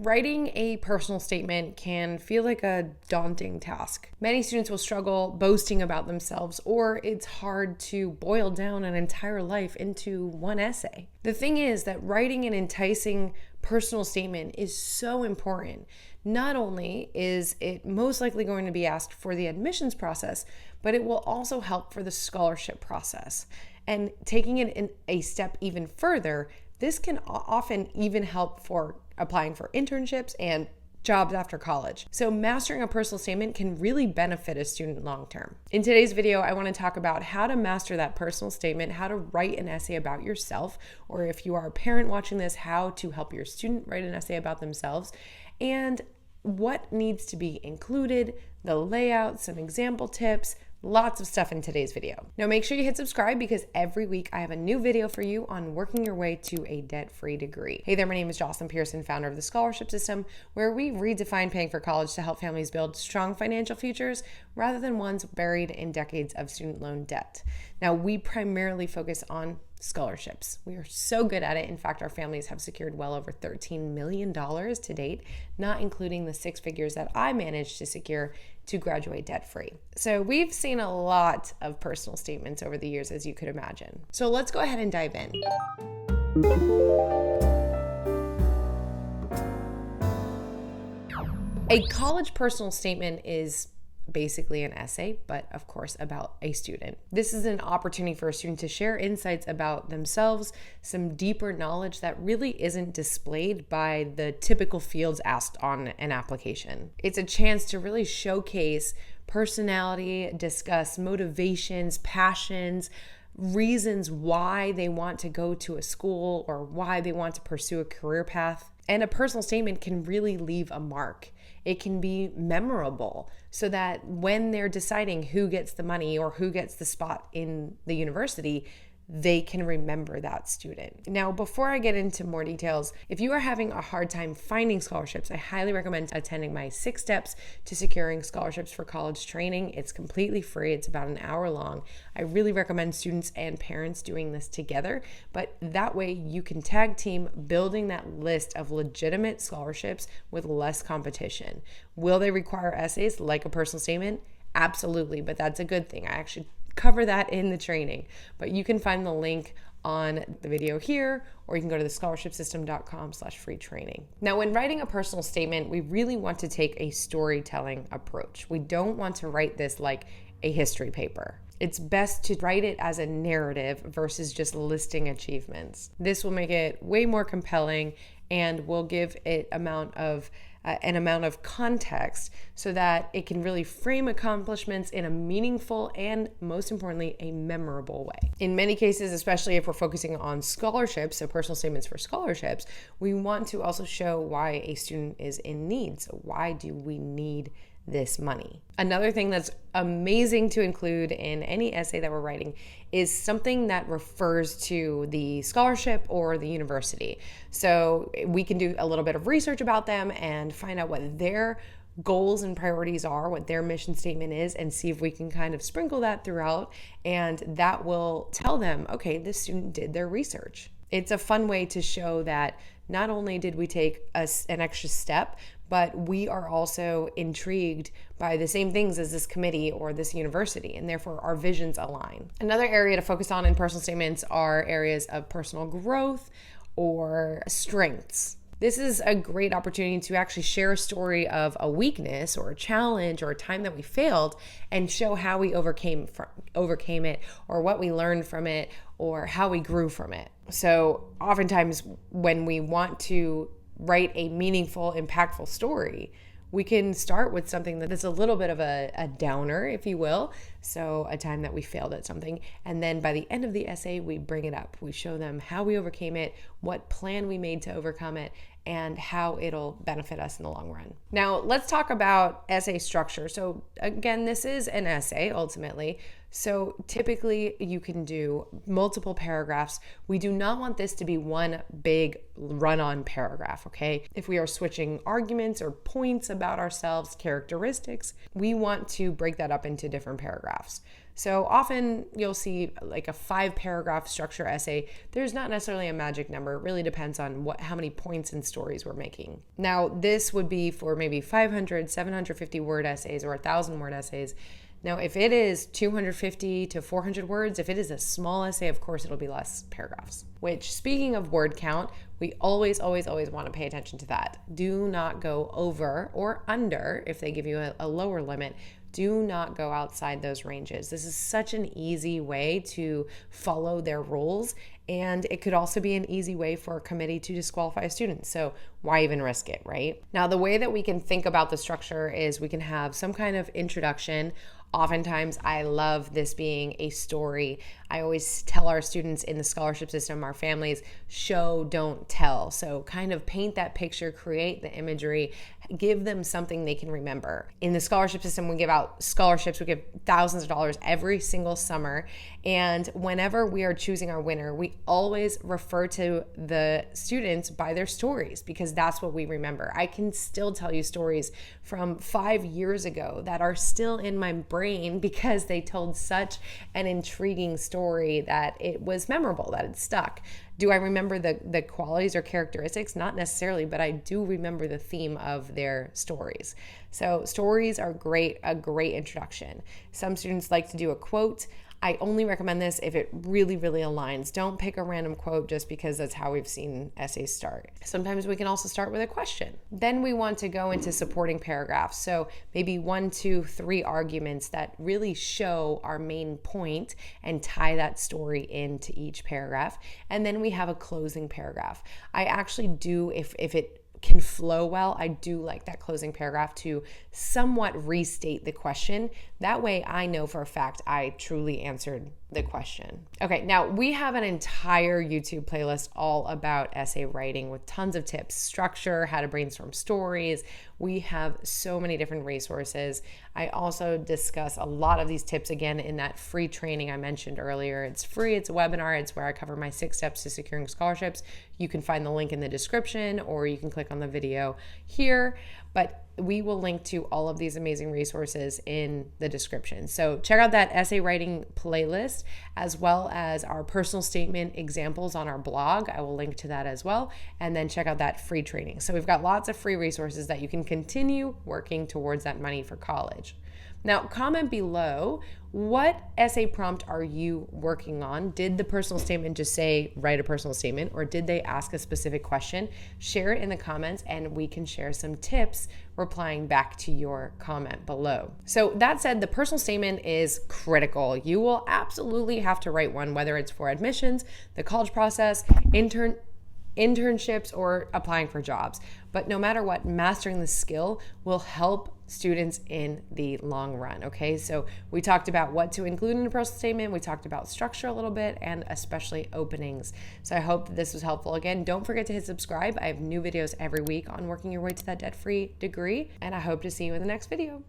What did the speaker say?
Writing a personal statement can feel like a daunting task. Many students will struggle boasting about themselves, or it's hard to boil down an entire life into one essay. The thing is that writing an enticing personal statement is so important. Not only is it most likely going to be asked for the admissions process, but it will also help for the scholarship process. And taking it in a step even further, this can often even help for applying for internships and jobs after college. So mastering a personal statement can really benefit a student long term. In today's video, I want to talk about how to master that personal statement, how to write an essay about yourself, or if you are a parent watching this, how to help your student write an essay about themselves, and what needs to be included, the layout, some example tips, lots of stuff in today's video. Now make sure you hit subscribe because every week I have a new video for you on working your way to a debt-free degree. Hey there, my name is Jocelyn Pearson, founder of the Scholarship System, where we redefine paying for college to help families build strong financial futures rather than ones buried in decades of student loan debt. Now we primarily focus on scholarships. We are so good at it. In fact, our families have secured well over $13 million to date, not including the six figures that I managed to secure to graduate debt-free. So we've seen a lot of personal statements over the years, as you could imagine. So let's go ahead and dive in. A college personal statement is basically an essay, but of course about a student. This is an opportunity for a student to share insights about themselves, some deeper knowledge that really isn't displayed by the typical fields asked on an application. It's a chance to really showcase personality, discuss motivations, passions, reasons why they want to go to a school or why they want to pursue a career path. And a personal statement can really leave a mark. It can be memorable so that when they're deciding who gets the money or who gets the spot in the university, they can remember that student. Now, before I get into more details, if you are having a hard time finding scholarships, I highly recommend attending my 6 steps to securing scholarships for college training. It's completely free. It's about an hour long. I really recommend students and parents doing this together, but that way you can tag team building that list of legitimate scholarships with less competition. Will they require essays like a personal statement? Absolutely, but that's a good thing. I actually cover that in the training, but you can find the link on the video here, or you can go to thescholarshipsystem.com/free training. Now, when writing a personal statement, we really want to take a storytelling approach. We don't want to write this like a history paper. It's best to write it as a narrative versus just listing achievements. This will make it way more compelling and will give it an amount of context so that it can really frame accomplishments in a meaningful and, most importantly, a memorable way. In many cases, especially if we're focusing on scholarships, so personal statements for scholarships, we want to also show why a student is in need. So why do we need this money? Another thing that's amazing to include in any essay that we're writing is something that refers to the scholarship or the university. So we can do a little bit of research about them and find out what their goals and priorities are, what their mission statement is, and see if we can kind of sprinkle that throughout, and that will tell them, okay, this student did their research. It's a fun way to show that not only did we take an extra step, but we are also intrigued by the same things as this committee or this university, and therefore our visions align. Another area to focus on in personal statements are areas of personal growth or strengths. This is a great opportunity to actually share a story of a weakness or a challenge or a time that we failed and show how we overcame it, or what we learned from it, or how we grew from it. So oftentimes when we want to write a meaningful, impactful story, we can start with something that's a little bit of a downer, if you will. So a time that we failed at something. And then by the end of the essay, we bring it up. We show them how we overcame it, what plan we made to overcome it, and how it'll benefit us in the long run. Now, let's talk about essay structure. So again, this is an essay ultimately. So typically you can do multiple paragraphs. We do not want this to be one big run-on paragraph, okay? If we are switching arguments or points about ourselves, characteristics, we want to break that up into different paragraphs. So often you'll see like a 5-paragraph structure essay. There's not necessarily a magic number. It really depends on how many points and stories we're making. Now, this would be for maybe 500, 750 word essays or 1,000 word essays. Now, if it is 250 to 400 words, if it is a small essay, of course, it'll be less paragraphs. Which, speaking of word count, we always want to pay attention to that. Do not go over or under if they give you a lower limit. Do not go outside those ranges. This is such an easy way to follow their rules, and it could also be an easy way for a committee to disqualify a student. So why even risk it, right? Now, the way that we can think about the structure is we can have some kind of introduction. Oftentimes, I love this being a story. I always tell our students in the scholarship system, our families, show, don't tell. So kind of paint that picture, create the imagery, give them something they can remember. In the scholarship system, we give out scholarships. We give thousands of dollars every single summer. And whenever we are choosing our winner, we always refer to the students by their stories because that's what we remember. I can still tell you stories from 5 years ago that are still in my brain because they told such an intriguing story that it was memorable, that it stuck. Do I remember the qualities or characteristics? Not necessarily, but I do remember the theme of their stories. So stories are a great introduction. Some students like to do a quote. I only recommend this if it really aligns. Don't pick a random quote just because that's how we've seen essays start. Sometimes we can also start with a question. Then we want to go into supporting paragraphs. So maybe 1, 2, 3 arguments that really show our main point and tie that story into each paragraph. And then we have a closing paragraph. I actually do, if it can flow well, I do like that closing paragraph to somewhat restate the question. That way I know for a fact I truly answered the question. Okay, now we have an entire YouTube playlist all about essay writing with tons of tips, structure, how to brainstorm stories. We have so many different resources. I also discuss a lot of these tips again in that free training I mentioned earlier. It's free, it's a webinar, it's where I cover my 6 steps to securing scholarships. You can find the link in the description or you can click on the video here, but we will link to all of these amazing resources in the description. So check out that essay writing playlist as well as our personal statement examples on our blog. I will link to that as well. And then check out that free training. So we've got lots of free resources that you can continue working towards that money for college. Now, comment below, what essay prompt are you working on? Did the personal statement just say, write a personal statement, or did they ask a specific question? Share it in the comments and we can share some tips replying back to your comment below. So that said, the personal statement is critical. You will absolutely have to write one, whether it's for admissions, the college process, internships, or applying for jobs. But no matter what, mastering the skill will help students in the long run, okay? So we talked about what to include in a personal statement, we talked about structure a little bit, and especially openings. So I hope that this was helpful. Again, don't forget to hit subscribe. I have new videos every week on working your way to that debt-free degree, and I hope to see you in the next video.